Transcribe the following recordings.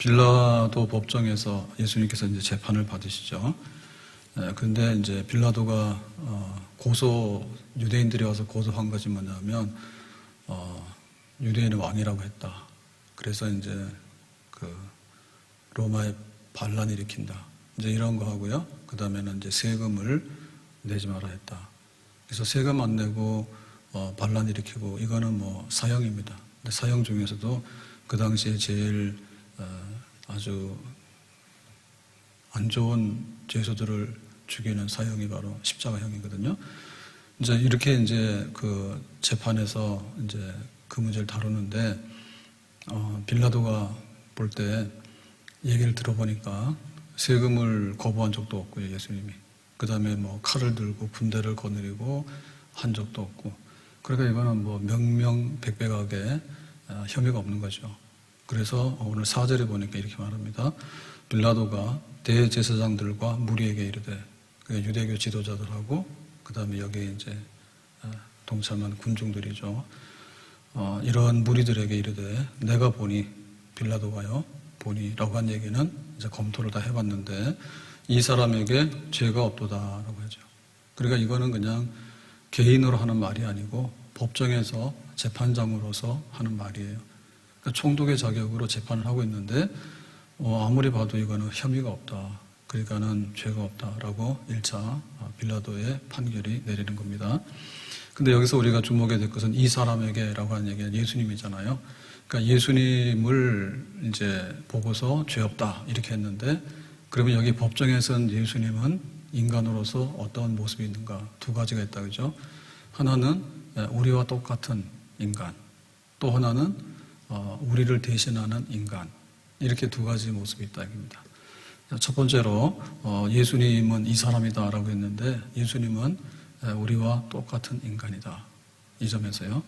빌라도 법정에서 예수님께서 이제 재판을 받으시죠. 그런데 이제 빌라도가 유대인들이 와서 고소한 것이 뭐냐면 유대인의 왕이라고 했다. 그래서 이제 그 로마에 반란을 일으킨다. 이제 이런 거 하고요. 그 다음에는 이제 세금을 내지 마라 했다. 그래서 세금 안 내고 반란 일으키고 이거는 뭐 사형입니다. 근데 사형 중에서도 그 당시에 제일 아주 안 좋은 죄수들을 죽이는 사형이 바로 십자가형이거든요. 이제 이렇게 이제 그 재판에서 이제 그 문제를 다루는데 빌라도가 볼 때 얘기를 들어보니까 세금을 거부한 적도 없고요, 예수님이. 그 다음에 뭐 칼을 들고 군대를 거느리고 한 적도 없고. 그러니까 이거는 뭐 명명백백하게 혐의가 없는 거죠. 그래서 오늘 4절에 보니까 이렇게 말합니다. 빌라도가 대제사장들과 무리에게 이르되, 유대교 지도자들하고 그 다음에 여기에 이제 동참한 군중들이죠. 이러한 무리들에게 이르되, 내가 보니, 빌라도가요, 보니라고 한 얘기는 이제 검토를 다 해봤는데 이 사람에게 죄가 없도다라고 하죠. 그러니까 이거는 그냥 개인으로 하는 말이 아니고 법정에서 재판장으로서 하는 말이에요. 그러니까 총독의 자격으로 재판을 하고 있는데 아무리 봐도 이거는 혐의가 없다. 그러니까는 죄가 없다라고 1차 빌라도의 판결이 내리는 겁니다. 근데 여기서 우리가 주목해야 될 것은 이 사람에게라고 하는 얘기는 예수님이잖아요. 그러니까 예수님을 이제 보고서 죄 없다 이렇게 했는데, 그러면 여기 법정에서는 예수님은 인간으로서 어떤 모습이 있는가? 두 가지가 있다, 그죠? 하나는 우리와 똑같은 인간, 또 하나는 우리를 대신하는 인간. 이렇게 두 가지 모습이 있다 입니다. 첫 번째로 예수님은 이 사람이다라고 했는데 예수님은 우리와 똑같은 인간이다. 이 점에서요.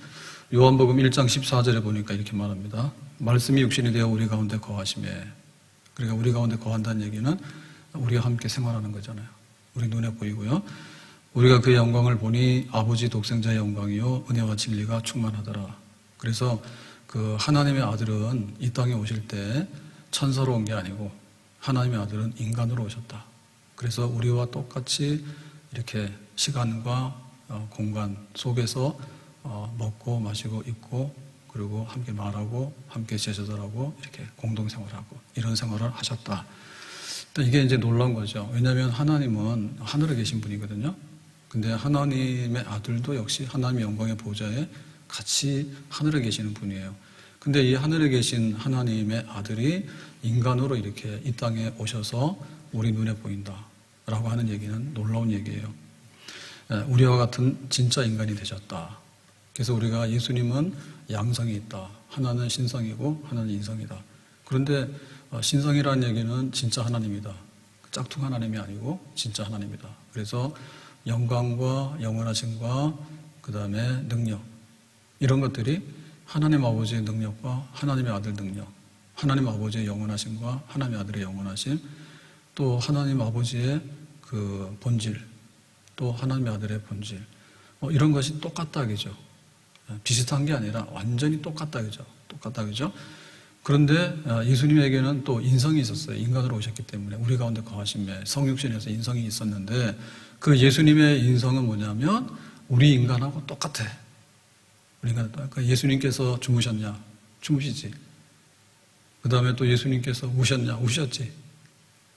요한복음 1장 14절에 보니까 이렇게 말합니다. 말씀이 육신이 되어 우리 가운데 거하시매. 그러니까 우리 가운데 거한다는 얘기는 우리와 함께 생활하는 거잖아요. 우리 눈에 보이고요. 우리가 그의 영광을 보니 아버지 독생자의 영광이요 은혜와 진리가 충만하더라. 그래서 그 하나님의 아들은 이 땅에 오실 때 천사로 온 게 아니고 하나님의 아들은 인간으로 오셨다. 그래서 우리와 똑같이 이렇게 시간과 공간 속에서 먹고 마시고 입고 그리고 함께 말하고 함께 제자들하고 이렇게 공동생활하고 이런 생활을 하셨다. 이게 이제 놀라운 거죠. 왜냐하면 하나님은 하늘에 계신 분이거든요. 근데 하나님의 아들도 역시 하나님의 영광의 보좌에 같이 하늘에 계시는 분이에요. 근데 이 하늘에 계신 하나님의 아들이 인간으로 이렇게 이 땅에 오셔서 우리 눈에 보인다라고 하는 얘기는 놀라운 얘기예요. 우리와 같은 진짜 인간이 되셨다. 그래서 우리가 예수님은 양성이 있다. 하나는 신성이고 하나는 인성이다. 그런데 신성이라는 얘기는 진짜 하나님이다. 짝퉁 하나님이 아니고 진짜 하나님이다. 그래서 영광과 영원하심과 그 다음에 능력, 이런 것들이 하나님 아버지의 능력과 하나님의 아들 능력, 하나님 아버지의 영원하심과 하나님의 아들의 영원하심, 또 하나님 아버지의 그 본질, 또 하나님의 아들의 본질, 이런 것이 똑같다 그죠? 비슷한 게 아니라 완전히 똑같다 그죠? 똑같다 그죠? 그런데 예수님에게는 또 인성이 있었어요. 인간으로 오셨기 때문에 우리 가운데 거하심에 성육신에서 인성이 있었는데, 그 예수님의 인성은 뭐냐면 우리 인간하고 똑같아. 우리 인간 그러니까 예수님께서 주무셨냐? 주무시지. 그 다음에 또 예수님께서 우셨냐? 우셨지.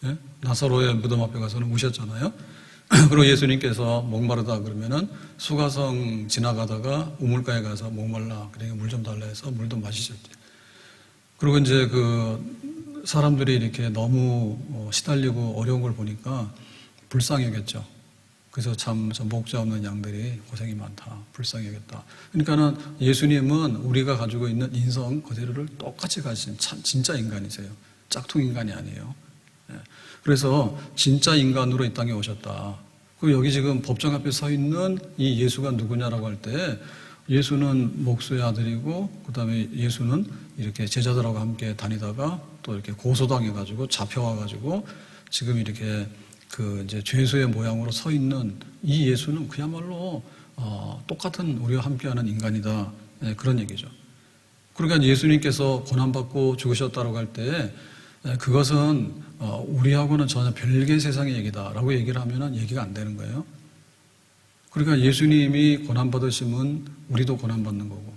예? 나사로의 무덤 앞에 가서는 우셨잖아요. 그리고 예수님께서 목마르다 그러면은 수가성 지나가다가 우물가에 가서 목말라 그러니까 물 좀 달라 해서 물도 마시셨지. 그리고 이제 그 사람들이 이렇게 너무 시달리고 어려운 걸 보니까 불쌍히 여겼죠. 그래서 참 저 목자 없는 양들이 고생이 많다. 불쌍히 여겼다. 그러니까는 예수님은 우리가 가지고 있는 인성 그대로를 똑같이 가진 진짜 인간이세요. 짝퉁 인간이 아니에요. 그래서 진짜 인간으로 이 땅에 오셨다. 그리고 여기 지금 법정 앞에 서 있는 이 예수가 누구냐라고 할 때 예수는 목수의 아들이고 그 다음에 예수는 이렇게 제자들하고 함께 다니다가 또 이렇게 고소당해가지고 잡혀와가지고 지금 이렇게 그 이제 죄수의 모양으로 서 있는 이 예수는 그야말로 똑같은 우리와 함께하는 인간이다. 네, 그런 얘기죠. 그러니까 예수님께서 고난받고 죽으셨다고 할 때 그것은 우리하고는 전혀 별개의 세상의 얘기다라고 얘기를 하면은 얘기가 안 되는 거예요. 그러니까 예수님이 고난받으시면 우리도 고난받는 거고,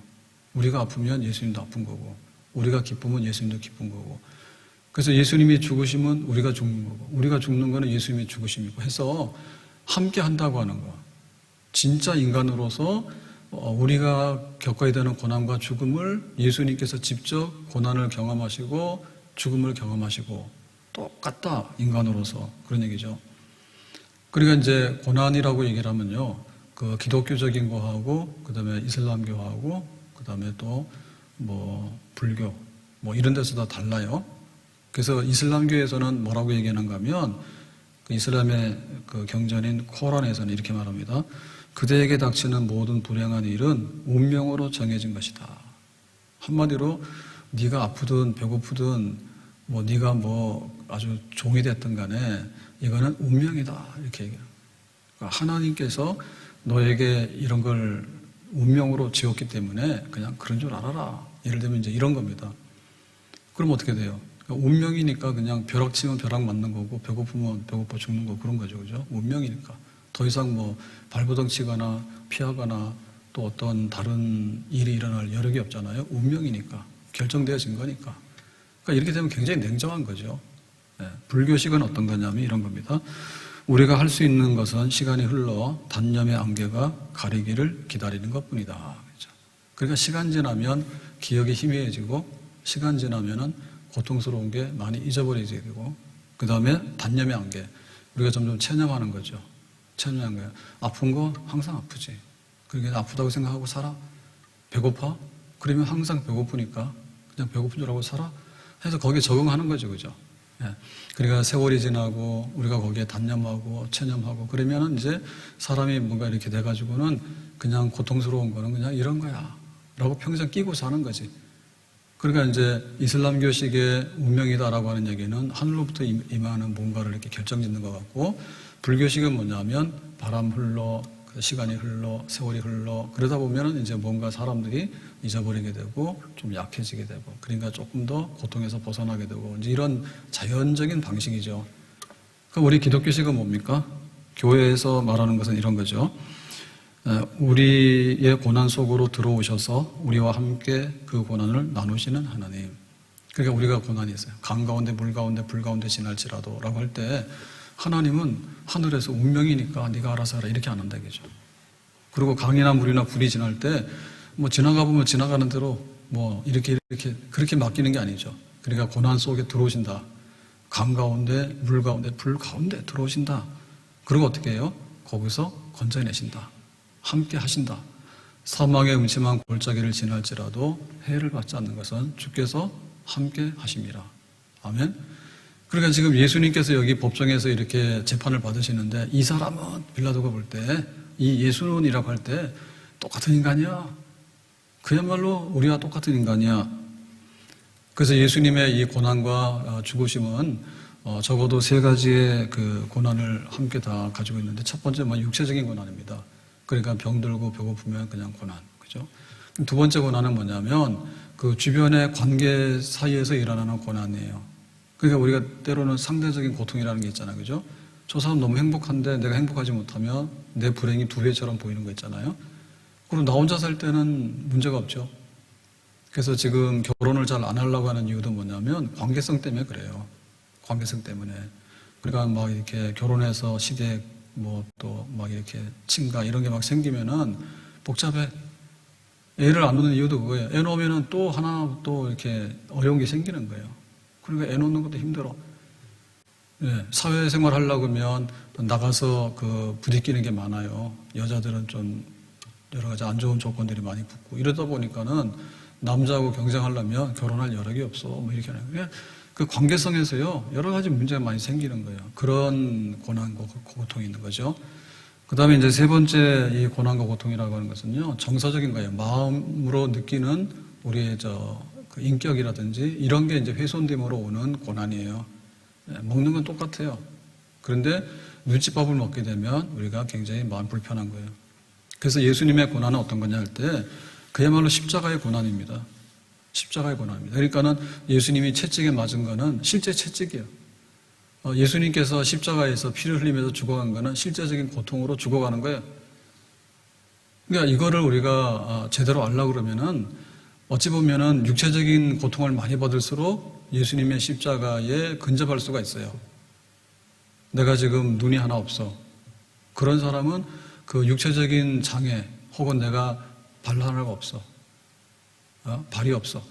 우리가 아프면 예수님도 아픈 거고, 우리가 기쁘면 예수님도 기쁜 거고, 그래서 예수님이 죽으시면 우리가 죽는 거고, 우리가 죽는 거는 예수님이 죽으심이고 해서 함께 한다고 하는 거. 진짜 인간으로서 우리가 겪어야 되는 고난과 죽음을 예수님께서 직접 고난을 경험하시고 죽음을 경험하시고 똑같다, 인간으로서. 그런 얘기죠. 그러니까 이제 고난이라고 얘기를 하면요, 그 기독교적인 거하고, 그 다음에 이슬람교하고, 그 다음에 또 뭐 불교, 뭐 이런 데서 다 달라요. 그래서 이슬람교에서는 뭐라고 얘기하는가 하면, 그 이슬람의 그 경전인 코란에서는 이렇게 말합니다. 그대에게 닥치는 모든 불행한 일은 운명으로 정해진 것이다. 한마디로 네가 아프든 배고프든 뭐 네가 뭐 아주 종이 됐든 간에 이거는 운명이다, 이렇게 얘기해요. 그러니까 하나님께서 너에게 이런 걸 운명으로 지었기 때문에 그냥 그런 줄 알아라. 예를 들면 이제 이런 겁니다. 그럼 어떻게 돼요? 그러니까 운명이니까 그냥 벼락 치면 벼락 맞는 거고, 배고프면 배고파 죽는 거, 그런 거죠. 그죠? 운명이니까. 더 이상 뭐 발버둥 치거나 피하거나 또 어떤 다른 일이 일어날 여력이 없잖아요. 운명이니까. 결정되어진 거니까. 그러니까 이렇게 되면 굉장히 냉정한 거죠. 불교식은 어떤 거냐면 이런 겁니다. 우리가 할 수 있는 것은 시간이 흘러 단념의 안개가 가리기를 기다리는 것뿐이다. 그렇죠? 그러니까 시간 지나면 기억이 희미해지고, 시간 지나면은 고통스러운 게 많이 잊어버리게 되고, 그 다음에 단념의 안개, 우리가 점점 체념하는 거죠. 체념한 거예요. 아픈 거 항상 아프지. 그러니까 아프다고 생각하고 살아. 배고파? 그러면 항상 배고프니까 그냥 배고픈 줄 알고 살아. 해서 거기에 적응하는 거죠, 그죠? 예. 그러니까 세월이 지나고 우리가 거기에 단념하고 체념하고 그러면은 이제 사람이 뭔가 이렇게 돼가지고는 그냥 고통스러운 거는 그냥 이런 거야 라고 평생 끼고 사는 거지. 그러니까 이제 이슬람교식의 운명이다라고 하는 얘기는 하늘로부터 임하는 뭔가를 이렇게 결정짓는 것 같고, 불교식은 뭐냐면 바람 흘러, 시간이 흘러, 세월이 흘러, 그러다 보면은 이제 뭔가 사람들이 잊어버리게 되고 좀 약해지게 되고, 그러니까 조금 더 고통에서 벗어나게 되고, 이제 이런 자연적인 방식이죠. 그럼 우리 기독교식은 뭡니까? 교회에서 말하는 것은 이런 거죠. 우리의 고난 속으로 들어오셔서 우리와 함께 그 고난을 나누시는 하나님. 그러니까 우리가 고난이 있어요. 강 가운데 물 가운데 불 가운데 지날지라도 라고 할 때 하나님은 하늘에서 운명이니까 네가 알아서 하라 이렇게 안 한다 이거죠. 그리고 강이나 물이나 불이 지날 때 뭐 지나가 보면 지나가는 대로 뭐 이렇게 그렇게 맡기는 게 아니죠. 그러니까 고난 속에 들어오신다. 강 가운데 물 가운데 불 가운데 들어오신다. 그리고 어떻게 해요? 거기서 건져내신다. 함께 하신다. 사망의 음침한 골짜기를 지날지라도 해를 받지 않는 것은 주께서 함께 하심이라. 아멘. 그러니까 지금 예수님께서 여기 법정에서 이렇게 재판을 받으시는데, 이 사람은 빌라도가 볼 때 이 예수는이라고 할 때 똑같은 인간이야. 그야말로 우리와 똑같은 인간이야. 그래서 예수님의 이 고난과 죽으심은 적어도 세 가지의 그 고난을 함께 다 가지고 있는데, 첫 번째 뭐 육체적인 고난입니다. 그러니까 병들고 배고프면 그냥 고난, 그죠? 두 번째 고난은 뭐냐면 그 주변의 관계 사이에서 일어나는 고난이에요. 그러니까 우리가 때로는 상대적인 고통이라는 게 있잖아요, 그죠? 저 사람 너무 행복한데 내가 행복하지 못하면 내 불행이 두 배처럼 보이는 거 있잖아요. 그럼 나 혼자 살 때는 문제가 없죠. 그래서 지금 결혼을 잘 안 하려고 하는 이유도 뭐냐면 관계성 때문에 그래요. 관계성 때문에. 그러니까 막 이렇게 결혼해서 시댁 뭐 또 막 이렇게 친가 이런 게 막 생기면은 복잡해. 애를 안 놓는 이유도 그거예요. 애 놓으면은 또 하나 또 이렇게 어려운 게 생기는 거예요. 그러니까 애 놓는 것도 힘들어. 예, 사회생활 하려고 하면 나가서 그 부딪히는 게 많아요. 여자들은 좀 여러 가지 안 좋은 조건들이 많이 붙고 이러다 보니까는 남자하고 경쟁하려면 결혼할 여력이 없어. 뭐 이렇게 하는 거예요. 그 관계성에서요, 여러 가지 문제가 많이 생기는 거예요. 그런 고난과 고통이 있는 거죠. 그 다음에 이제 세 번째 이 고난과 고통이라고 하는 것은요, 정서적인 거예요. 마음으로 느끼는 우리의 그 인격이라든지 이런 게 이제 훼손됨으로 오는 고난이에요. 먹는 건 똑같아요. 그런데 눈칫밥을 먹게 되면 우리가 굉장히 마음 불편한 거예요. 그래서 예수님의 고난은 어떤 거냐 할 때 그야말로 십자가의 고난입니다. 십자가의 고난입니다. 그러니까는 예수님이 채찍에 맞은 거는 실제 채찍이에요. 예수님께서 십자가에서 피를 흘리면서 죽어간 거는 실제적인 고통으로 죽어가는 거예요. 그러니까 이거를 우리가 제대로 알려고 그러면은 어찌 보면은 육체적인 고통을 많이 받을수록 예수님의 십자가에 근접할 수가 있어요. 내가 지금 눈이 하나 없어. 그런 사람은 그 육체적인 장애 혹은 내가 발 하나가 없어. 발이 없어.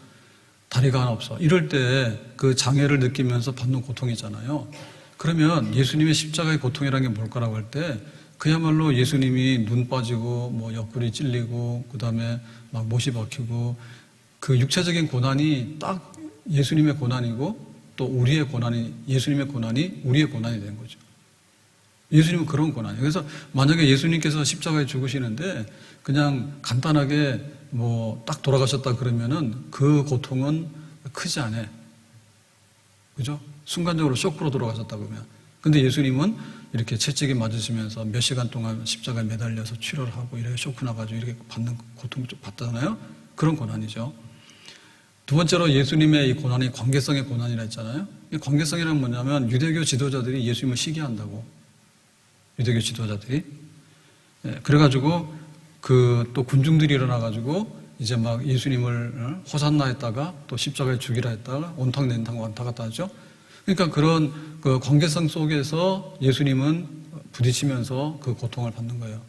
다리가 하나 없어. 이럴 때 그 장애를 느끼면서 받는 고통이잖아요. 그러면 예수님의 십자가의 고통이라는 게 뭘까라고 할 때 그야말로 예수님이 눈 빠지고 뭐 옆구리 찔리고 그다음에 막 못이 박히고 그 육체적인 고난이 딱 예수님의 고난이고 또 우리의 고난이 예수님의 고난이 우리의 고난이 된 거죠. 예수님은 그런 고난이에요. 그래서 만약에 예수님께서 십자가에 죽으시는데 그냥 간단하게 뭐 딱 돌아가셨다 그러면은 그 고통은 크지 않아. 그죠? 순간적으로 쇼크로 돌아가셨다 그러면. 근데 예수님은 이렇게 채찍에 맞으시면서 몇 시간 동안 십자가에 매달려서 치료를 하고 이렇게 쇼크 나가지고 이렇게 받는 고통을 좀 받잖아요. 그런 고난이죠. 두 번째로 예수님의 이 고난이 관계성의 고난이라 했잖아요. 이 관계성이란 뭐냐면 유대교 지도자들이 예수님을 시기한다고. 유대교 지도자들이. 그래가지고 또 군중들이 일어나가지고 이제 막 예수님을 호산나 했다가 또 십자가에 죽이라 했다가 온탕 낸탕 왔다 갔다 하죠. 그러니까 그런 그 관계성 속에서 예수님은 부딪히면서 그 고통을 받는 거예요.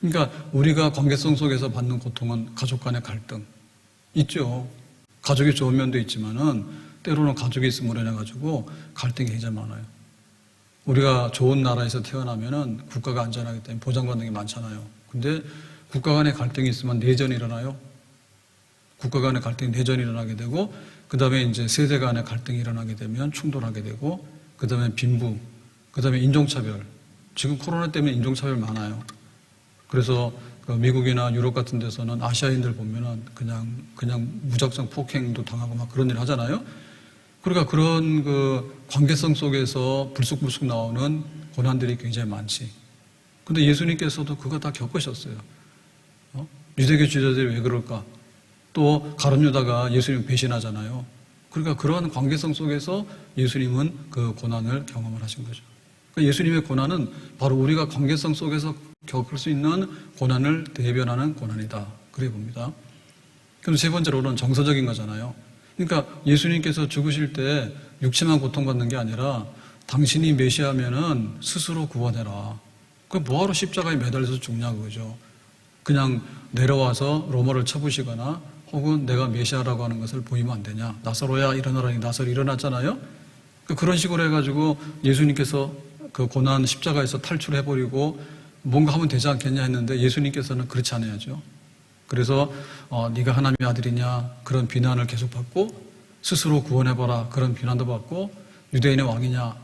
그러니까 우리가 관계성 속에서 받는 고통은 가족 간의 갈등 있죠. 가족이 좋은 면도 있지만은 때로는 가족이 있음으로 인해 가지고 갈등이 굉장히 많아요. 우리가 좋은 나라에서 태어나면은 국가가 안전하기 때문에 보장받는 게 많잖아요. 근데 국가 간의 갈등이 있으면 내전이 일어나요. 국가 간의 갈등이 내전이 일어나게 되고 그 다음에 이제 세대 간의 갈등이 일어나게 되면 충돌하게 되고 그 다음에 빈부, 그 다음에 인종차별. 지금 코로나 때문에 인종차별 많아요. 그래서 미국이나 유럽 같은 데서는 아시아인들 보면은 그냥 무작정 폭행도 당하고 막 그런 일 하잖아요. 그러니까 그런 그 관계성 속에서 불쑥불쑥 나오는 고난들이 굉장히 많지. 근데 예수님께서도 그거 다 겪으셨어요. 유대교 지도자들이 왜 그럴까? 또 가룟 유다가 예수님 배신하잖아요. 그러니까 그러한 관계성 속에서 예수님은 그 고난을 경험을 하신 거죠. 그러니까 예수님의 고난은 바로 우리가 관계성 속에서 겪을 수 있는 고난을 대변하는 고난이다. 그래 봅니다. 그럼 세 번째로는 정서적인 거잖아요. 그러니까 예수님께서 죽으실 때 육체만 고통받는 게 아니라 당신이 메시아면은 스스로 구원해라. 그 뭐하러 십자가에 매달려서 죽냐 그거죠. 그냥 내려와서 로마를 쳐부시거나 혹은 내가 메시아라고 하는 것을 보이면 안 되냐. 나사로야 일어나라니 나사로 일어났잖아요. 그런 식으로 해가지고 예수님께서 그 고난 십자가에서 탈출해버리고 뭔가 하면 되지 않겠냐 했는데 예수님께서는 그렇지 않아야죠. 그래서 네가 하나님의 아들이냐 그런 비난을 계속 받고 스스로 구원해봐라 그런 비난도 받고 유대인의 왕이냐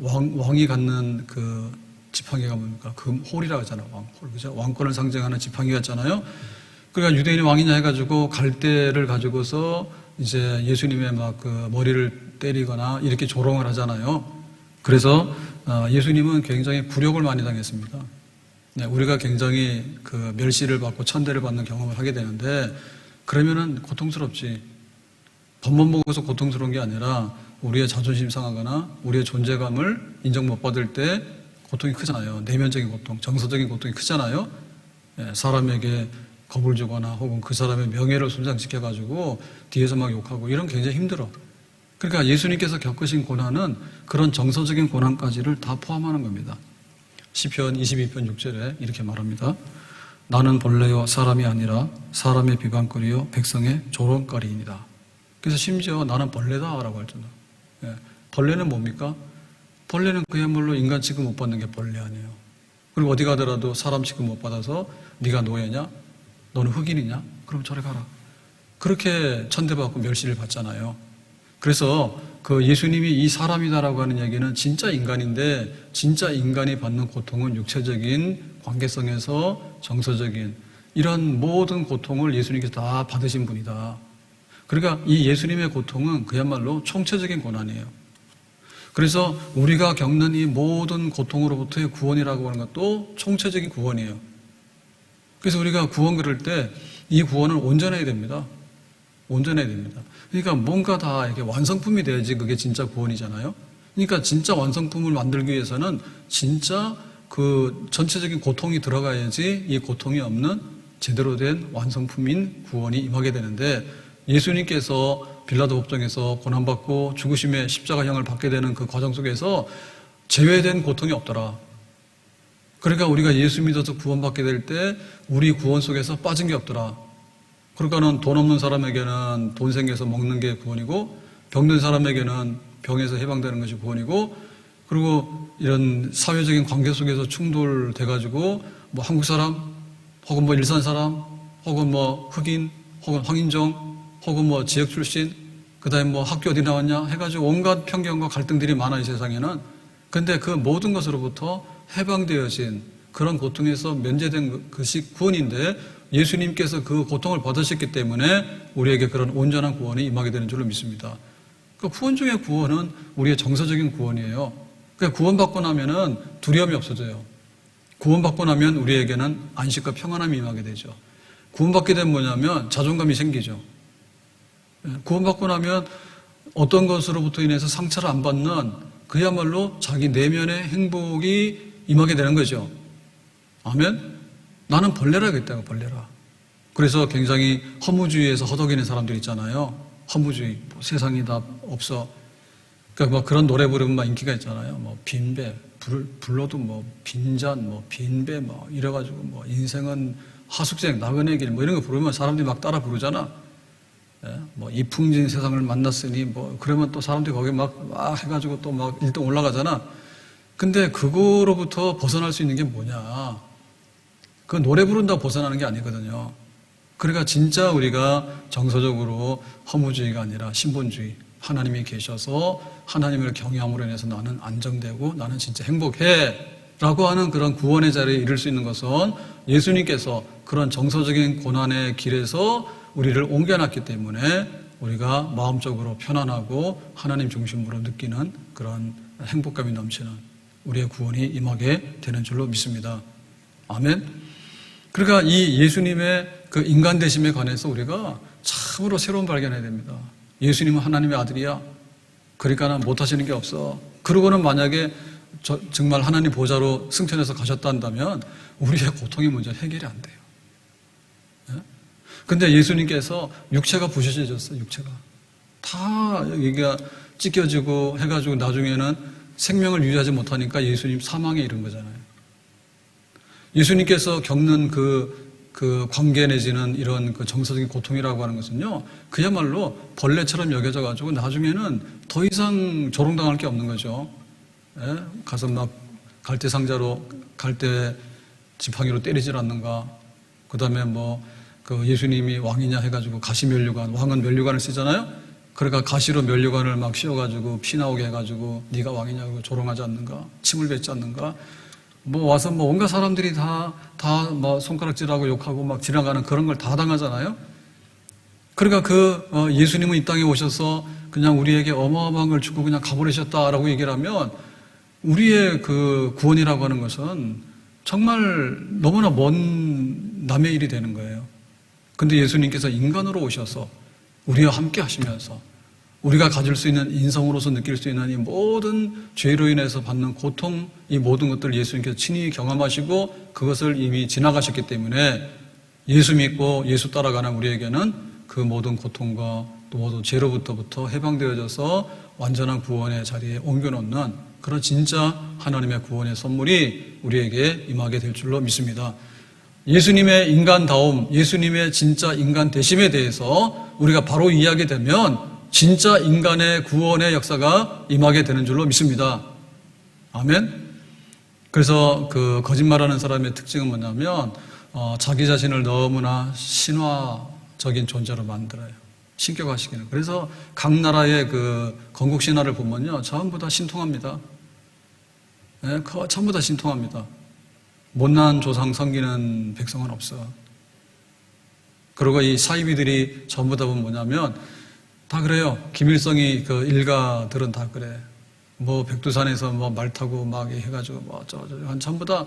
왕이 갖는 그 지팡이가 뭡니까? 홀이라고 하잖아요. 왕홀. 그죠? 왕권을 상징하는 지팡이 같잖아요. 그러니까 유대인이 왕이냐 해가지고 갈대를 가지고서 이제 예수님의 막 그 머리를 때리거나 이렇게 조롱을 하잖아요. 그래서 예수님은 굉장히 굴욕을 많이 당했습니다. 네, 우리가 굉장히 그 멸시를 받고 천대를 받는 경험을 하게 되는데 그러면은 고통스럽지. 법만 보고서 고통스러운 게 아니라 우리의 자존심 상하거나 우리의 존재감을 인정 못 받을 때 고통이 크잖아요. 내면적인 고통, 정서적인 고통이 크잖아요. 사람에게 겁을 주거나 혹은 그 사람의 명예를 손상시켜가지고 뒤에서 막 욕하고 이런 굉장히 힘들어. 그러니까 예수님께서 겪으신 고난은 그런 정서적인 고난까지를 다 포함하는 겁니다. 시편 22편 6절에 이렇게 말합니다. 나는 본래요 사람이 아니라 사람의 비방거리요 백성의 조롱거리이니라. 그래서 심지어 나는 벌레다라고 할잖아. 벌레는 뭡니까? 벌레는 그야말로 인간 취급 못 받는 게 벌레 아니에요. 그리고 어디 가더라도 사람 취급 못 받아서 네가 노예냐? 너는 흑인이냐? 그럼 저리 가라. 그렇게 천대받고 멸시를 받잖아요. 그래서 그 예수님이 이 사람이다라고 하는 얘기는 진짜 인간인데 진짜 인간이 받는 고통은 육체적인 관계성에서 정서적인 이런 모든 고통을 예수님께서 다 받으신 분이다. 그러니까 이 예수님의 고통은 그야말로 총체적인 고난이에요. 그래서 우리가 겪는 이 모든 고통으로부터의 구원이라고 하는 것도 총체적인 구원이에요. 그래서 우리가 구원 그럴 때 이 구원을 온전해야 됩니다. 온전해야 됩니다. 그러니까 뭔가 다 이렇게 완성품이 돼야지 그게 진짜 구원이잖아요. 그러니까 진짜 완성품을 만들기 위해서는 진짜 그 전체적인 고통이 들어가야지 이 고통이 없는 제대로 된 완성품인 구원이 임하게 되는데, 예수님께서 빌라도 법정에서 고난받고 죽으심의 십자가형을 받게 되는 그 과정 속에서 제외된 고통이 없더라. 그러니까 우리가 예수 믿어서 구원받게 될 때 우리 구원 속에서 빠진 게 없더라. 그러니까는 돈 없는 사람에게는 돈 생겨서 먹는 게 구원이고, 병든 사람에게는 병에서 해방되는 것이 구원이고, 그리고 이런 사회적인 관계 속에서 충돌돼가지고 뭐 한국 사람 혹은 뭐 일산 사람 혹은 뭐 흑인 혹은 황인종 혹은 뭐 지역 출신, 그 다음에 뭐 학교 어디 나왔냐 해가지고 온갖 편견과 갈등들이 많아, 이 세상에는. 근데 그 모든 것으로부터 해방되어진 그런 고통에서 면제된 것이 구원인데, 예수님께서 그 고통을 받으셨기 때문에 우리에게 그런 온전한 구원이 임하게 되는 줄로 믿습니다. 그 구원 중의 구원은 우리의 정서적인 구원이에요. 그러니까 구원받고 나면은 두려움이 없어져요. 구원받고 나면 우리에게는 안식과 평안함이 임하게 되죠. 구원받게 되면 뭐냐면 자존감이 생기죠. 구원받고 나면 어떤 것으로부터 인해서 상처를 안 받는 그야말로 자기 내면의 행복이 임하게 되는 거죠. 아멘? 나는 벌레라겠다고, 벌레라. 그래서 굉장히 허무주의에서 허덕이는 사람들 있잖아요. 허무주의. 뭐 세상이 다 없어. 그러니까 뭐 그런 노래 부르면 막 인기가 있잖아요. 뭐 빈배. 불러도 뭐 빈잔, 뭐 빈배, 뭐 이래가지고 뭐 인생은 하숙생, 나그네 길, 뭐 이런 거 부르면 사람들이 막 따라 부르잖아. 예? 뭐 이풍진 세상을 만났으니 뭐 그러면 또 사람들이 거기 막 해가지고 또 막 1등 올라가잖아. 근데 그거로부터 벗어날 수 있는 게 뭐냐? 그 노래 부른다고 벗어나는 게 아니거든요. 그러니까 진짜 우리가 정서적으로 허무주의가 아니라 신본주의, 하나님이 계셔서 하나님을 경외함으로 인해서 나는 안정되고 나는 진짜 행복해 라고 하는 그런 구원의 자리에 이를 수 있는 것은 예수님께서 그런 정서적인 고난의 길에서 우리를 옮겨놨기 때문에 우리가 마음적으로 편안하고 하나님 중심으로 느끼는 그런 행복감이 넘치는 우리의 구원이 임하게 되는 줄로 믿습니다. 아멘. 그러니까 이 예수님의 그 인간 되심에 관해서 우리가 참으로 새로운 발견해야 됩니다. 예수님은 하나님의 아들이야. 그러니까 못하시는 게 없어. 그러고는 만약에 정말 하나님 보좌로 승천해서 가셨다 한다면 우리의 고통이 먼저 해결이 안 돼요. 근데 예수님께서 육체가 부셔져졌어요. 육체가 다 여기가 찢겨지고 해가지고 나중에는 생명을 유지하지 못하니까 예수님 사망에 이른 거잖아요. 예수님께서 겪는 그 관계 내지는 이런 그 정서적인 고통이라고 하는 것은요, 그야말로 벌레처럼 여겨져 가지고 나중에는 더 이상 조롱당할 게 없는 거죠. 예? 가서 막 갈대 상자로 갈대 지팡이로 때리질 않는가. 그 다음에 뭐 그 예수님이 왕이냐 해가지고 가시 면류관, 왕은 면류관을 쓰잖아요. 그러니까 가시로 면류관을 막 씌워가지고 피 나오게 해가지고 네가 왕이냐고 조롱하지 않는가, 침을 뱉지 않는가. 뭐 와서 뭐 온갖 사람들이 다 뭐 손가락질하고 욕하고 막 지나가는 그런 걸 다 당하잖아요. 그러니까 예수님은 이 땅에 오셔서 그냥 우리에게 어마어마한 걸 주고 그냥 가버리셨다라고 얘기를 하면 우리의 그 구원이라고 하는 것은 정말 너무나 먼 남의 일이 되는 거예요. 근데 예수님께서 인간으로 오셔서 우리와 함께 하시면서 우리가 가질 수 있는 인성으로서 느낄 수 있는 이 모든 죄로 인해서 받는 고통, 이 모든 것들을 예수님께서 친히 경험하시고 그것을 이미 지나가셨기 때문에 예수 믿고 예수 따라가는 우리에게는 그 모든 고통과 또 모든 죄로부터 해방되어져서 완전한 구원의 자리에 옮겨놓는 그런 진짜 하나님의 구원의 선물이 우리에게 임하게 될 줄로 믿습니다. 예수님의 인간다움, 예수님의 진짜 인간 되심에 대해서 우리가 바로 이해하게 되면 진짜 인간의 구원의 역사가 임하게 되는 줄로 믿습니다. 아멘. 그래서 그 거짓말하는 사람의 특징은 뭐냐면 자기 자신을 너무나 신화적인 존재로 만들어요. 신격화시키는. 그래서 각 나라의 그 건국 신화를 보면요, 전부 다 신통합니다. 네, 전부 다 신통합니다. 못난 조상 섬기는 백성은 없어. 그리고 이 사이비들이 전부 다 보면 뭐냐면 다 그래요. 김일성이 그 일가들은 다 그래. 뭐 백두산에서 뭐 말 타고 막 해가지고 뭐 어쩌고 전부 다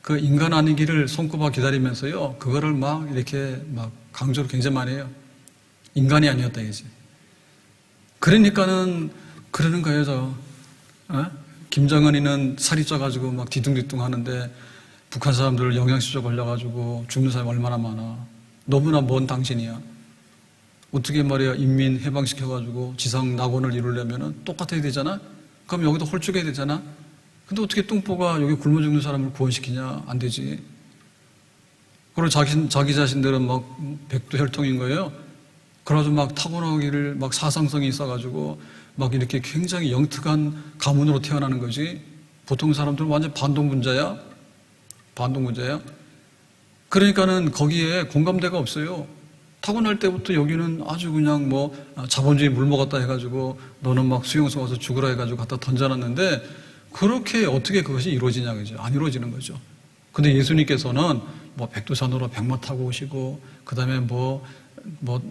그 인간 아니기를 손꼽아 기다리면서요. 그거를 막 이렇게 막 강조를 굉장히 많이 해요. 인간이 아니었다 이거지. 그러니까는 그러는 거예요, 저. 김정은이는 살이 쪄가지고 막 뒤뚱뒤뚱 하는데 북한 사람들 영양실조 걸려가지고 죽는 사람이 얼마나 많아. 너무나 먼 당신이야. 어떻게 말이야, 인민 해방시켜가지고 지상 낙원을 이루려면은 똑같아야 되잖아? 그럼 여기도 홀쭉해야 되잖아? 근데 어떻게 뚱보가 여기 굶어 죽는 사람을 구원시키냐? 안 되지. 그리고 자기 자신들은 막 백두혈통인 거예요. 그래가지고 막 타고나기를 막 사상성이 있어가지고 막 이렇게 굉장히 영특한 가문으로 태어나는 거지. 보통 사람들은 완전 반동분자야. 반동분자야. 그러니까는 거기에 공감대가 없어요. 타고날 때부터 여기는 아주 그냥 뭐 자본주의 물 먹었다 해가지고 너는 막 수용소 가서 죽으라 해가지고 갖다 던져놨는데 그렇게 어떻게 그것이 이루어지냐 그죠? 안 이루어지는 거죠. 근데 예수님께서는 뭐 백두산으로 백마 타고 오시고 그다음에 뭐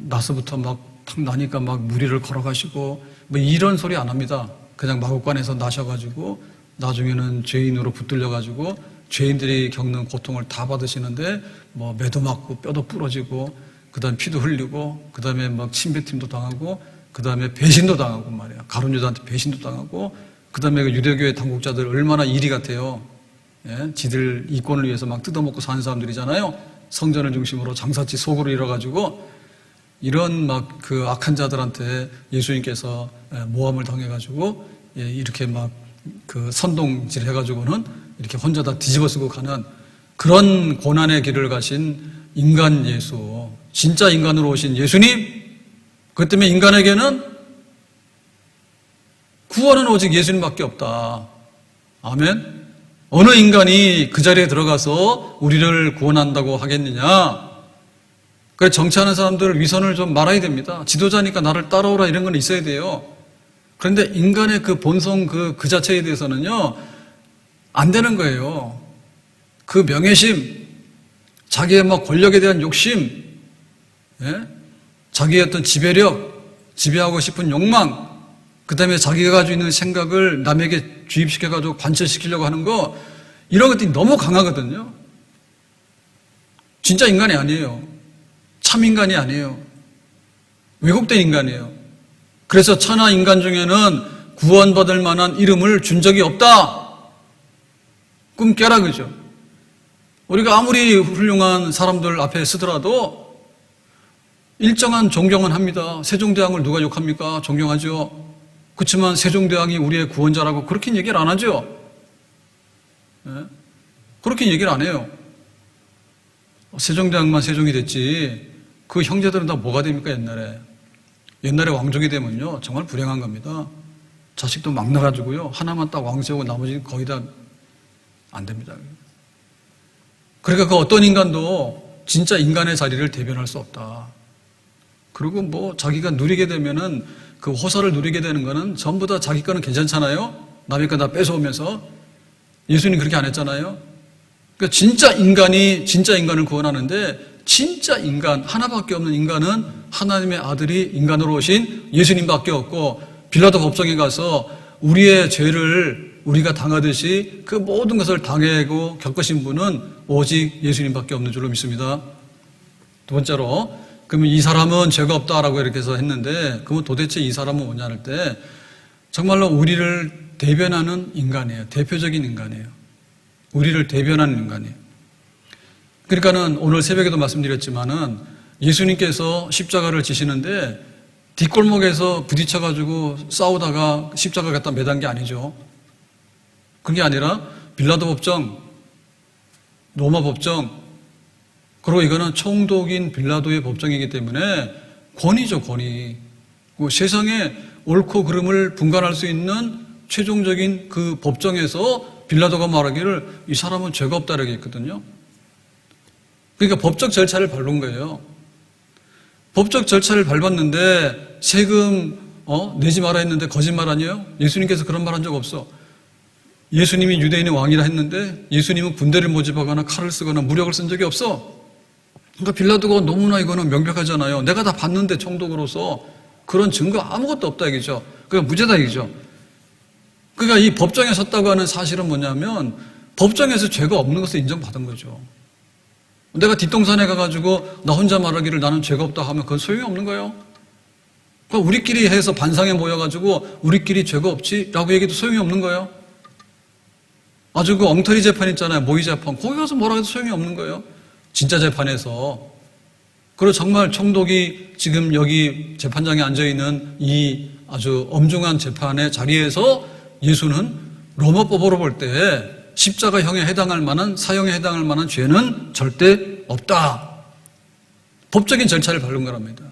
나서부터 막 탁 나니까 막 무리를 걸어가시고 뭐 이런 소리 안 합니다. 그냥 마구간에서 나셔가지고 나중에는 죄인으로 붙들려가지고 죄인들이 겪는 고통을 다 받으시는데 뭐 매도 맞고 뼈도 부러지고 그다음에 피도 흘리고 그다음에 막 침뱉음도 당하고 그다음에 배신도 당하고 말이야. 가룟 유다한테 배신도 당하고 그다음에 그 유대교의 당국자들 얼마나 이리 같아요. 예? 지들 이권을 위해서 막 뜯어먹고 사는 사람들이잖아요. 성전을 중심으로 장사치 속으로 이뤄가지고 이런 막 그 악한 자들한테 예수님께서 모함을 당해가지고 이렇게 막 그 선동질 해가지고는 이렇게 혼자 다 뒤집어쓰고 가는 그런 고난의 길을 가신 인간 예수, 진짜 인간으로 오신 예수님, 그것 때문에 인간에게는 구원은 오직 예수님밖에 없다. 아멘. 어느 인간이 그 자리에 들어가서 우리를 구원한다고 하겠느냐? 그래서 정치하는 사람들 위선을 좀 말아야 됩니다. 지도자니까 나를 따라오라 이런 건 있어야 돼요. 그런데 인간의 그 본성 그 자체에 대해서는요, 안 되는 거예요. 그 명예심, 자기의 막 권력에 대한 욕심, 예? 자기의 어떤 지배력, 지배하고 싶은 욕망, 그 다음에 자기가 가지고 있는 생각을 남에게 주입시켜가지고 관철시키려고 하는 거, 이런 것들이 너무 강하거든요. 진짜 인간이 아니에요. 참 인간이 아니에요. 왜곡된 인간이에요. 그래서 천하 인간 중에는 구원받을 만한 이름을 준 적이 없다. 꿈 깨라 그죠. 우리가 아무리 훌륭한 사람들 앞에 서더라도 일정한 존경은 합니다. 세종대왕을 누가 욕합니까? 존경하죠. 그렇지만 세종대왕이 우리의 구원자라고 그렇게 얘기를 안 하죠. 네? 그렇게 얘기를 안 해요. 세종대왕만 세종이 됐지 그 형제들은 다 뭐가 됩니까? 옛날에 왕족이 되면요 정말 불행한 겁니다. 자식도 막 나가지고요 하나만 딱 왕세우고 나머지는 거의 다 안 됩니다. 그러니까 그 어떤 인간도 진짜 인간의 자리를 대변할 수 없다. 그리고 뭐 자기가 누리게 되면은 그 호사를 누리게 되는 거는 전부 다 자기 거는 괜찮잖아요. 남의 거 다 뺏어오면서. 예수님 그렇게 안 했잖아요. 그러니까 진짜 인간을 구원하는데 진짜 인간, 하나밖에 없는 인간은 하나님의 아들이 인간으로 오신 예수님밖에 없고 빌라도 법정에 가서 우리의 죄를 우리가 당하듯이 그 모든 것을 당하고 겪으신 분은 오직 예수님밖에 없는 줄로 믿습니다. 두 번째로 그러면 이 사람은 죄가 없다라고 이렇게 해서 했는데 그러면 도대체 이 사람은 뭐냐 할 때 정말로 우리를 대변하는 인간이에요. 대표적인 인간이에요. 우리를 대변하는 인간이에요. 그러니까는 오늘 새벽에도 말씀드렸지만은 예수님께서 십자가를 지시는데 뒷골목에서 부딪혀가지고 싸우다가 십자가 갖다 매단 게 아니죠. 그게 아니라 빌라도 법정, 로마 법정, 그리고 이거는 총독인 빌라도의 법정이기 때문에 권위죠, 권위. 세상에 옳고 그름을 분간할 수 있는 최종적인 그 법정에서 빌라도가 말하기를 이 사람은 죄가 없다라고 했거든요. 그러니까 법적 절차를 밟은 거예요. 법적 절차를 밟았는데 세금 내지 마라 했는데 거짓말 아니에요? 예수님께서 그런 말 한 적 없어. 예수님이 유대인의 왕이라 했는데 예수님은 군대를 모집하거나 칼을 쓰거나 무력을 쓴 적이 없어. 그러니까 빌라도가 너무나 이거는 명백하잖아요. 내가 다 봤는데 총독으로서 그런 증거 아무것도 없다 이거죠. 그러니까 무죄다 이거죠. 그러니까 이 법정에 섰다고 하는 사실은 뭐냐면 법정에서 죄가 없는 것을 인정받은 거죠. 내가 뒷동산에 가가지고 나 혼자 말하기를 나는 죄가 없다 하면 그건 소용이 없는 거예요. 우리끼리 해서 반상에 모여가지고 우리끼리 죄가 없지라고 얘기도 소용이 없는 거예요. 아주 그 엉터리 재판 있잖아요. 모의 재판. 거기 가서 뭐라 해도 소용이 없는 거예요. 진짜 재판에서. 그리고 정말 총독이 지금 여기 재판장에 앉아있는 이 아주 엄중한 재판의 자리에서 예수는 로마법으로 볼 때 십자가형에 해당할 만한, 사형에 해당할 만한 죄는 절대 없다. 법적인 절차를 밟은 거랍니다.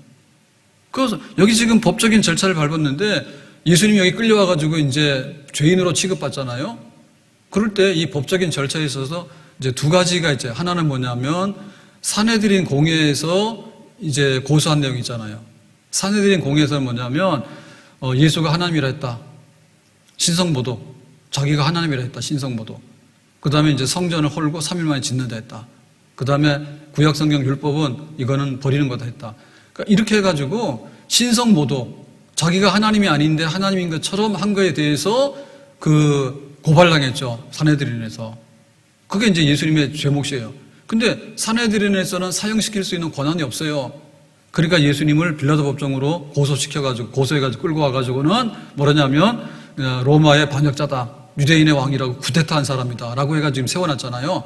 그래서 여기 지금 법적인 절차를 밟았는데 예수님이 여기 끌려와가지고 이제 죄인으로 취급받잖아요. 그럴 때 이 법적인 절차에 있어서 이제 두 가지가 이제 하나는 뭐냐면 산헤드린 공회에서 이제 고소한 내용이 있잖아요. 산헤드린 공회에서는 뭐냐면 예수가 하나님이라 했다. 신성모독. 자기가 하나님이라 했다. 신성모독. 그 다음에 이제 성전을 헐고 3일 만에 짓는다 했다. 그 다음에 구약성경 율법은 이거는 버리는 거다 했다. 그러니까 이렇게 해가지고 신성모독. 자기가 하나님이 아닌데 하나님인 것처럼 한 거에 대해서 그 고발당했죠. 산헤드린에서. 그게 이제 예수님의 죄목이에요. 근데 산헤드린에서는 사형시킬 수 있는 권한이 없어요. 그러니까 예수님을 빌라도 법정으로 고소해가지고 끌고 와가지고는 뭐라냐면 로마의 반역자다. 유대인의 왕이라고 쿠데타한 사람이다. 라고 해가지고 지금 세워놨잖아요.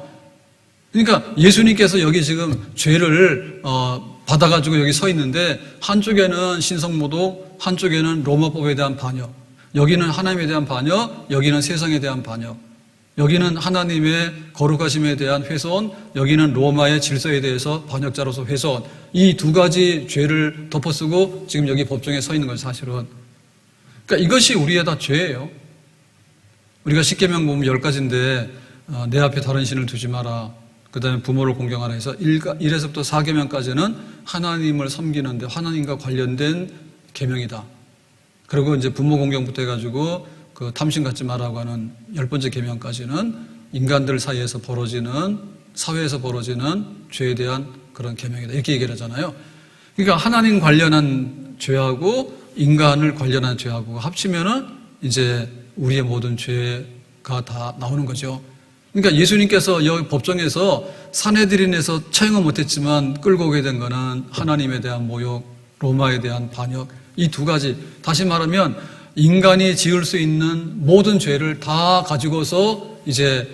그러니까 예수님께서 여기 지금 죄를 받아가지고 여기 서 있는데 한쪽에는 신성모독, 한쪽에는 로마법에 대한 반역. 여기는 하나님에 대한 반역, 여기는 세상에 대한 반역. 여기는 하나님의 거룩하심에 대한 훼손, 여기는 로마의 질서에 대해서 반역자로서 훼손. 이 두 가지 죄를 덮어쓰고 지금 여기 법정에 서 있는 거죠, 사실은. 그러니까 이것이 우리의 다 죄예요. 우리가 십계명 보면 10가지인데 내 앞에 다른 신을 두지 마라. 그 다음에 부모를 공경하라 해서 1에서부터 4계명까지는 하나님을 섬기는데 하나님과 관련된 계명이다. 그리고 이제 부모 공경부터 해가지고 그 탐심 갖지 말라고 하는 10번째 계명까지는 인간들 사이에서 벌어지는, 사회에서 벌어지는 죄에 대한 그런 계명이다. 이렇게 얘기를 하잖아요. 그러니까 하나님 관련한 죄하고 인간을 관련한 죄하고 합치면은 이제 우리의 모든 죄가 다 나오는 거죠. 그러니까 예수님께서 여기 법정에서 산헤드린에서 처형은 못했지만 끌고 오게 된 거는 하나님에 대한 모욕, 로마에 대한 반역, 이 두 가지. 다시 말하면 인간이 지을 수 있는 모든 죄를 다 가지고서 이제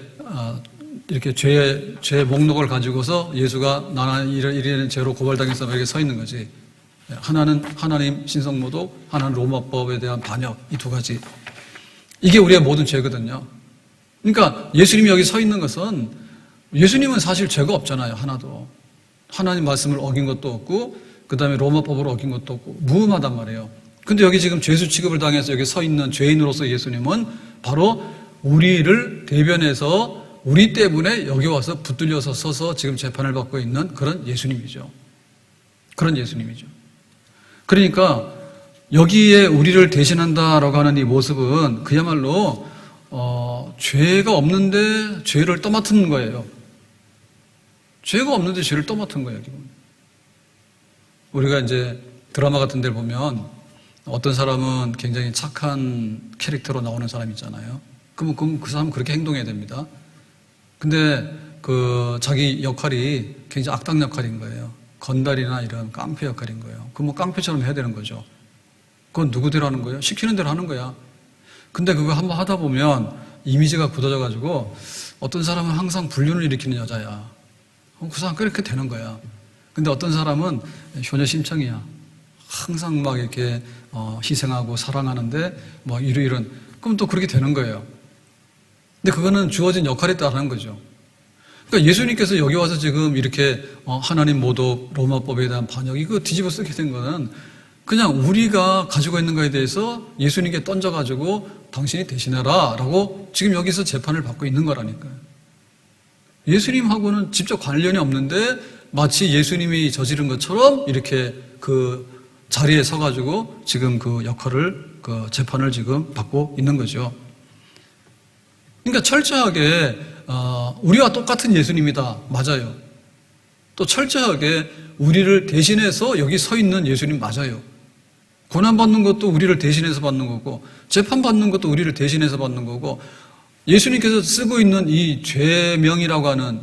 이렇게 죄의 목록을 가지고서 예수가 나는 이런 죄로 고발당해서 이렇게 서 있는 거지. 하나는 하나님 신성모독, 하나는 로마법에 대한 반역, 이 두 가지. 이게 우리의 모든 죄거든요. 그러니까 예수님이 여기 서 있는 것은 예수님은 사실 죄가 없잖아요. 하나도. 하나님 말씀을 어긴 것도 없고 그 다음에 로마법으로 어긴 것도 없고 무음하단 말이에요. 근데 여기 지금 죄수 취급을 당해서 여기 서 있는 죄인으로서 예수님은 바로 우리를 대변해서 우리 때문에 여기 와서 붙들려서 서서 지금 재판을 받고 있는 그런 예수님이죠. 그런 예수님이죠. 그러니까 여기에 우리를 대신한다라고 하는 이 모습은 그야말로 죄가 없는데 죄를 떠맡은 거예요. 죄가 없는데 죄를 떠맡은 거예요. 기본. 우리가 이제 드라마 같은 데를 보면 어떤 사람은 굉장히 착한 캐릭터로 나오는 사람 있잖아요. 그럼 그 사람은 그렇게 행동해야 됩니다. 근데 그 자기 역할이 굉장히 악당 역할인 거예요. 건달이나 이런 깡패 역할인 거예요. 그럼 뭐 깡패처럼 해야 되는 거죠. 그건 누구대로 하는 거예요? 시키는 대로 하는 거야. 근데 그거 한번 하다 보면 이미지가 굳어져가지고 어떤 사람은 항상 불륜을 일으키는 여자야. 그 사람 그렇게 되는 거야. 근데 어떤 사람은 효녀 심청이야. 항상 막 이렇게 희생하고 사랑하는데 뭐 이런 그럼 또 그렇게 되는 거예요. 근데 그거는 주어진 역할에 따라 하는 거죠. 그러니까 예수님께서 여기 와서 지금 이렇게 하나님 모독, 로마법에 대한 반역 이거 뒤집어 쓰게 된 거는 그냥 우리가 가지고 있는 거에 대해서 예수님께 던져가지고 당신이 대신해라 라고 지금 여기서 재판을 받고 있는 거라니까요. 예수님하고는 직접 관련이 없는데 마치 예수님이 저지른 것처럼 이렇게 그 자리에 서가지고 지금 그 역할을, 그 재판을 지금 받고 있는 거죠. 그러니까 철저하게, 우리와 똑같은 예수님이다. 맞아요. 또 철저하게 우리를 대신해서 여기 서 있는 예수님 맞아요. 고난받는 것도 우리를 대신해서 받는 거고, 재판받는 것도 우리를 대신해서 받는 거고, 예수님께서 쓰고 있는 이 죄명이라고 하는,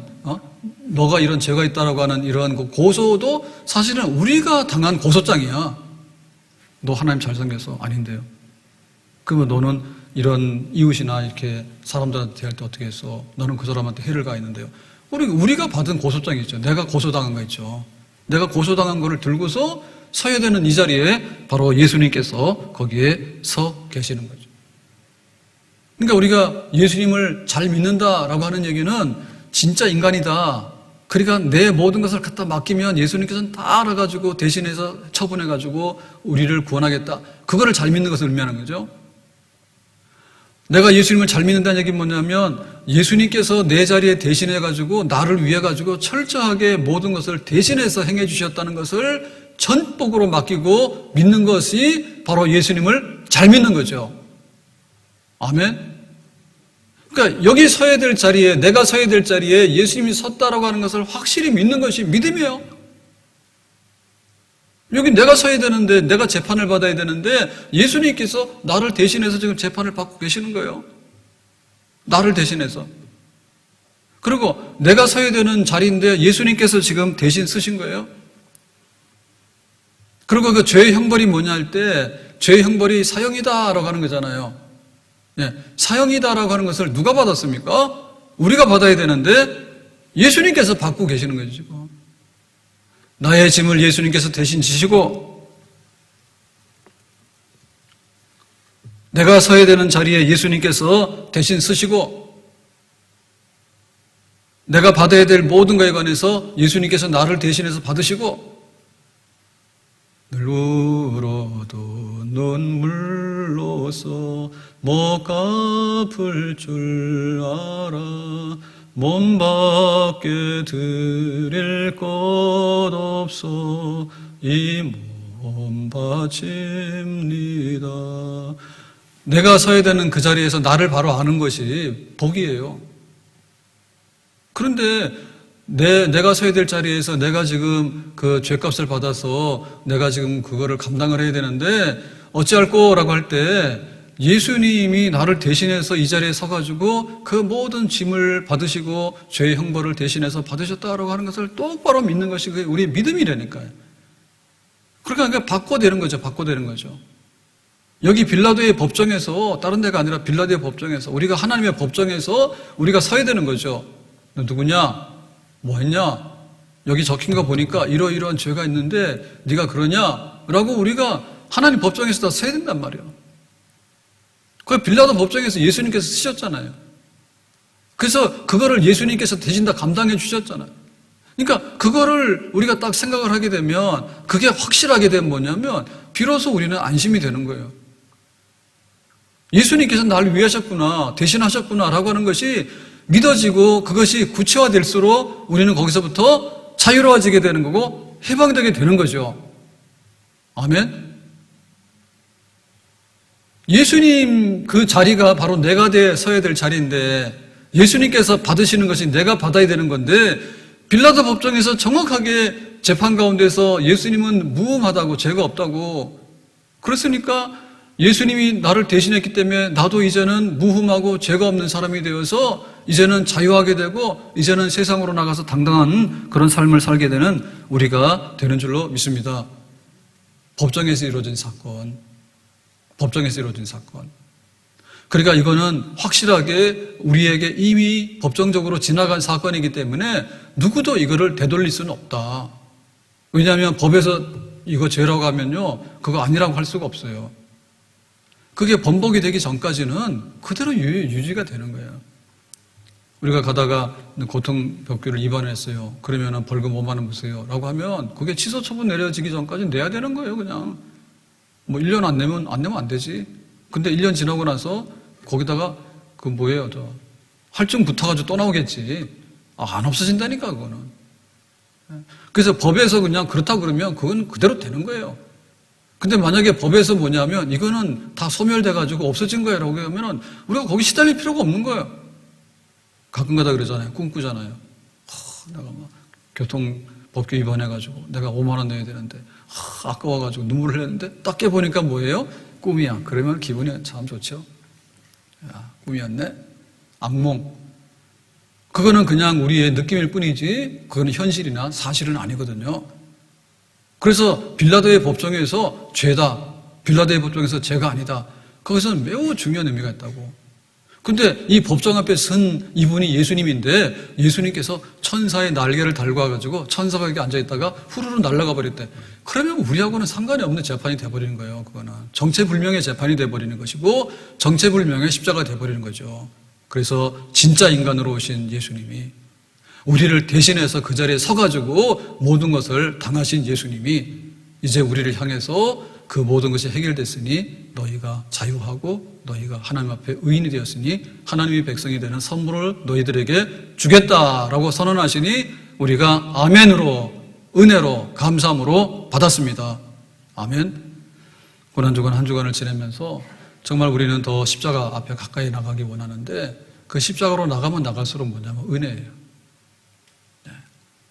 너가 이런 죄가 있다라고 하는 이런 고소도 사실은 우리가 당한 고소장이야. 너 하나님 잘생겼어? 아닌데요. 그러면 너는 이런 이웃이나 이렇게 사람들한테 대할 때 어떻게 했어? 너는 그 사람한테 해를 가했는데요. 우리가 받은 고소장이 있죠. 내가 고소당한 거 있죠. 내가 고소당한 거를 들고서 서야 되는 이 자리에 바로 예수님께서 거기에 서 계시는 거죠. 그러니까 우리가 예수님을 잘 믿는다라고 하는 얘기는 진짜 인간이다. 그러니까 내 모든 것을 갖다 맡기면 예수님께서는 다 알아가지고 대신해서 처분해가지고 우리를 구원하겠다. 그거를 잘 믿는 것을 의미하는 거죠. 내가 예수님을 잘 믿는다는 얘기는 뭐냐면 예수님께서 내 자리에 대신해가지고 나를 위해가지고 철저하게 모든 것을 대신해서 행해 주셨다는 것을 전복으로 맡기고 믿는 것이 바로 예수님을 잘 믿는 거죠. 아멘. 그러니까 여기 서야 될 자리에, 내가 서야 될 자리에 예수님이 섰다라고 하는 것을 확실히 믿는 것이 믿음이에요. 여기 내가 서야 되는데, 내가 재판을 받아야 되는데 예수님께서 나를 대신해서 지금 재판을 받고 계시는 거예요. 나를 대신해서. 그리고 내가 서야 되는 자리인데 예수님께서 지금 대신 쓰신 거예요. 그리고 그 죄의 형벌이 뭐냐 할 때 죄의 형벌이 사형이다라고 하는 거잖아요. 예, 사형이다라고 하는 것을 누가 받았습니까? 우리가 받아야 되는데 예수님께서 받고 계시는 거죠, 지금. 나의 짐을 예수님께서 대신 지시고 내가 서야 되는 자리에 예수님께서 대신 쓰시고 내가 받아야 될 모든 것에 관해서 예수님께서 나를 대신해서 받으시고 늘 울어도 눈물로써 못 갚을 줄 알아 몸 밖에 드릴 것 없어 이 몸 바칩니다. 내가 서야 되는 그 자리에서 나를 바로 아는 것이 복이에요. 그런데 내가 서야 될 자리에서 내가 지금 그 죄값을 받아서 내가 지금 그거를 감당을 해야 되는데 어찌할 거라고 할 때 예수님이 나를 대신해서 이 자리에 서가지고 그 모든 짐을 받으시고 죄의 형벌을 대신해서 받으셨다라고 하는 것을 똑바로 믿는 것이 우리의 믿음이라니까요. 그러니까 바꿔되는 거죠. 바꿔되는 거죠. 여기 빌라도의 법정에서 다른 데가 아니라 빌라도의 법정에서 우리가 하나님의 법정에서 우리가 서야 되는 거죠. 너 누구냐? 뭐 했냐? 여기 적힌 거 보니까 이러이러한 죄가 있는데 네가 그러냐? 라고 우리가 하나님 법정에서 다 서야 된단 말이에요. 그 빌라도 법정에서 예수님께서 쓰셨잖아요. 그래서 그거를 예수님께서 대신 다 감당해 주셨잖아요. 그러니까 그거를 우리가 딱 생각을 하게 되면 그게 확실하게 되면 뭐냐면 비로소 우리는 안심이 되는 거예요. 예수님께서 나를 위하셨구나, 대신하셨구나 라고 하는 것이 믿어지고 그것이 구체화될수록 우리는 거기서부터 자유로워지게 되는 거고 해방되게 되는 거죠. 아멘. 예수님 그 자리가 바로 내가 서야 될 자리인데 예수님께서 받으시는 것이 내가 받아야 되는 건데 빌라도 법정에서 정확하게 재판 가운데서 예수님은 무음하다고 죄가 없다고 그랬으니까 예수님이 나를 대신했기 때문에 나도 이제는 무흠하고 죄가 없는 사람이 되어서 이제는 자유하게 되고 이제는 세상으로 나가서 당당한 그런 삶을 살게 되는 우리가 되는 줄로 믿습니다. 법정에서 이루어진 사건. 법정에서 이루어진 사건. 그러니까 이거는 확실하게 우리에게 이미 법정적으로 지나간 사건이기 때문에 누구도 이거를 되돌릴 수는 없다. 왜냐하면 법에서 이거 죄라고 하면요, 그거 아니라고 할 수가 없어요. 그게 번복이 되기 전까지는 그대로 유지가 되는 거예요. 우리가 가다가 고통법규를 위반했어요. 그러면 벌금 5만 원 주세요. 라고 하면 그게 취소 처분 내려지기 전까지 내야 되는 거예요, 그냥. 뭐 1년 안 내면 안 되지. 근데 1년 지나고 나서 거기다가 그 뭐예요, 할증 붙어가지고 또 나오겠지. 안 없어진다니까, 그거는. 그래서 법에서 그냥 그렇다 그러면 그건 그대로 되는 거예요. 근데 만약에 법에서 뭐냐면 이거는 다 소멸돼가지고 없어진 거야라고 하면은 우리가 거기 시달릴 필요가 없는 거예요. 가끔가다 그러잖아요. 꿈꾸잖아요. 내가 막 교통법규 위반해가지고 내가 5만 원 내야 되는데 아까워가지고 눈물을 흘렸는데 딱 깨보니까 뭐예요? 꿈이야. 그러면 기분이 참 좋죠. 야, 꿈이었네? 악몽. 그거는 그냥 우리의 느낌일 뿐이지 그거는 현실이나 사실은 아니거든요. 그래서 빌라도의 법정에서 죄다. 빌라델비아 법정에서 죄가 아니다. 거기서는 매우 중요한 의미가 있다고. 근데 이 법정 앞에 선 이분이 예수님인데 예수님께서 천사의 날개를 달고 와가지고 천사가 여기 앉아있다가 후루룩 날아가 버렸대. 그러면 우리하고는 상관이 없는 재판이 돼버리는 거예요. 그거는 정체불명의 재판이 돼버리는 것이고 정체불명의 십자가가 돼버리는 거죠. 그래서 진짜 인간으로 오신 예수님이 우리를 대신해서 그 자리에 서가지고 모든 것을 당하신 예수님이 이제 우리를 향해서 그 모든 것이 해결됐으니 너희가 자유하고 너희가 하나님 앞에 의인이 되었으니 하나님의 백성이 되는 선물을 너희들에게 주겠다라고 선언하시니 우리가 아멘으로 은혜로 감사함으로 받았습니다. 아멘. 고난주간 한 주간을 지내면서 정말 우리는 더 십자가 앞에 가까이 나가기 원하는데 그 십자가로 나가면 나갈수록 뭐냐면 은혜예요.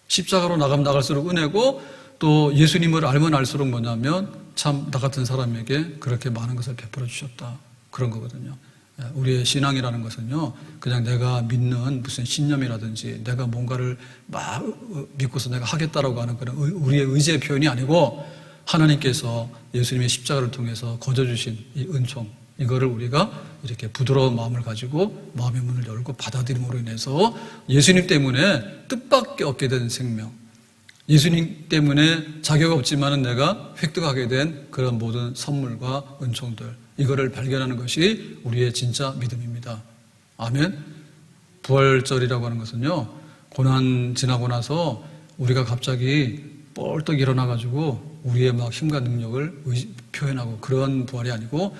십자가로 나가면 나갈수록 은혜고 또 예수님을 알면 알수록 뭐냐면 참 나 같은 사람에게 그렇게 많은 것을 베풀어 주셨다. 그런 거거든요. 우리의 신앙이라는 것은요, 그냥 내가 믿는 무슨 신념이라든지 내가 뭔가를 막 믿고서 내가 하겠다라고 하는 그런 우리의 의지의 표현이 아니고 하나님께서 예수님의 십자가를 통해서 거저주신 이 은총, 이거를 우리가 이렇게 부드러운 마음을 가지고 마음의 문을 열고 받아들임으로 인해서 예수님 때문에 뜻밖의 얻게 된 생명, 예수님 때문에 자격 없지만은 내가 획득하게 된 그런 모든 선물과 은총들, 이거를 발견하는 것이 우리의 진짜 믿음입니다. 아멘. 부활절이라고 하는 것은요, 고난 지나고 나서 우리가 갑자기 뻘떡 일어나가지고 우리의 막 힘과 능력을 표현하고 그런 부활이 아니고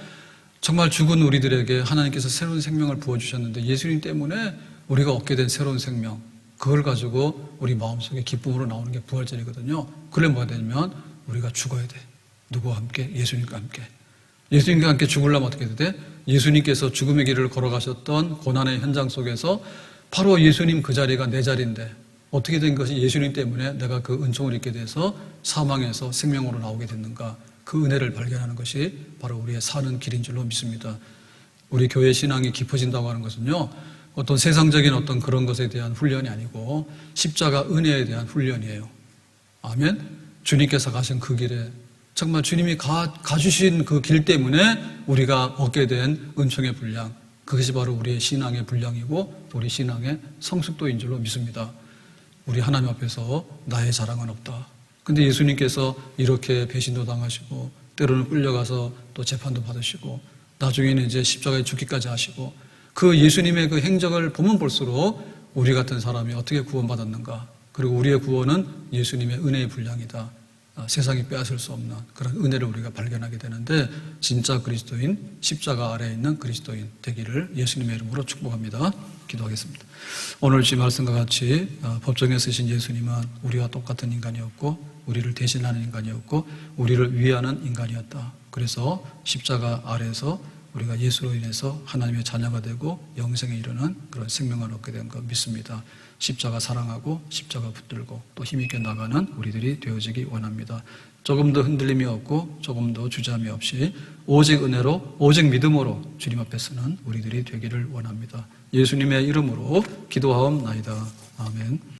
정말 죽은 우리들에게 하나님께서 새로운 생명을 부어주셨는데 예수님 때문에 우리가 얻게 된 새로운 생명, 그걸 가지고 우리 마음속에 기쁨으로 나오는 게 부활절이거든요. 그래 뭐가 되냐면 우리가 죽어야 돼. 누구와 함께? 예수님과 함께. 예수님과 함께 죽으려면 어떻게 해야 돼? 예수님께서 죽음의 길을 걸어가셨던 고난의 현장 속에서 바로 예수님 그 자리가 내 자리인데 어떻게 된 것이 예수님 때문에 내가 그 은총을 입게 돼서 사망에서 생명으로 나오게 됐는가? 그 은혜를 발견하는 것이 바로 우리의 사는 길인 줄로 믿습니다. 우리 교회 신앙이 깊어진다고 하는 것은요, 어떤 세상적인 어떤 그런 것에 대한 훈련이 아니고 십자가 은혜에 대한 훈련이에요. 아멘. 주님께서 가신 그 길에 정말 주님이 가주신 그 길 때문에 우리가 얻게 된 은총의 분량, 그것이 바로 우리의 신앙의 분량이고 우리 신앙의 성숙도인 줄로 믿습니다. 우리 하나님 앞에서 나의 자랑은 없다. 근데 예수님께서 이렇게 배신도 당하시고 때로는 끌려가서 또 재판도 받으시고 나중에는 이제 십자가에 죽기까지 하시고 그 예수님의 그 행적을 보면 볼수록 우리 같은 사람이 어떻게 구원받았는가, 그리고 우리의 구원은 예수님의 은혜의 분량이다. 세상이 빼앗을 수 없는 그런 은혜를 우리가 발견하게 되는데 진짜 그리스도인, 십자가 아래에 있는 그리스도인 되기를 예수님의 이름으로 축복합니다. 기도하겠습니다. 오늘 이 말씀과 같이 법정에 서신 예수님은 우리와 똑같은 인간이었고 우리를 대신하는 인간이었고 우리를 위하는 인간이었다. 그래서 십자가 아래에서 우리가 예수로 인해서 하나님의 자녀가 되고 영생에 이르는 그런 생명을 얻게 된 것 믿습니다. 십자가 사랑하고 십자가 붙들고 또 힘있게 나가는 우리들이 되어지기 원합니다. 조금 더 흔들림이 없고 조금 더 주저함이 없이 오직 은혜로 오직 믿음으로 주님 앞에 서는 우리들이 되기를 원합니다. 예수님의 이름으로 기도하옵나이다. 아멘.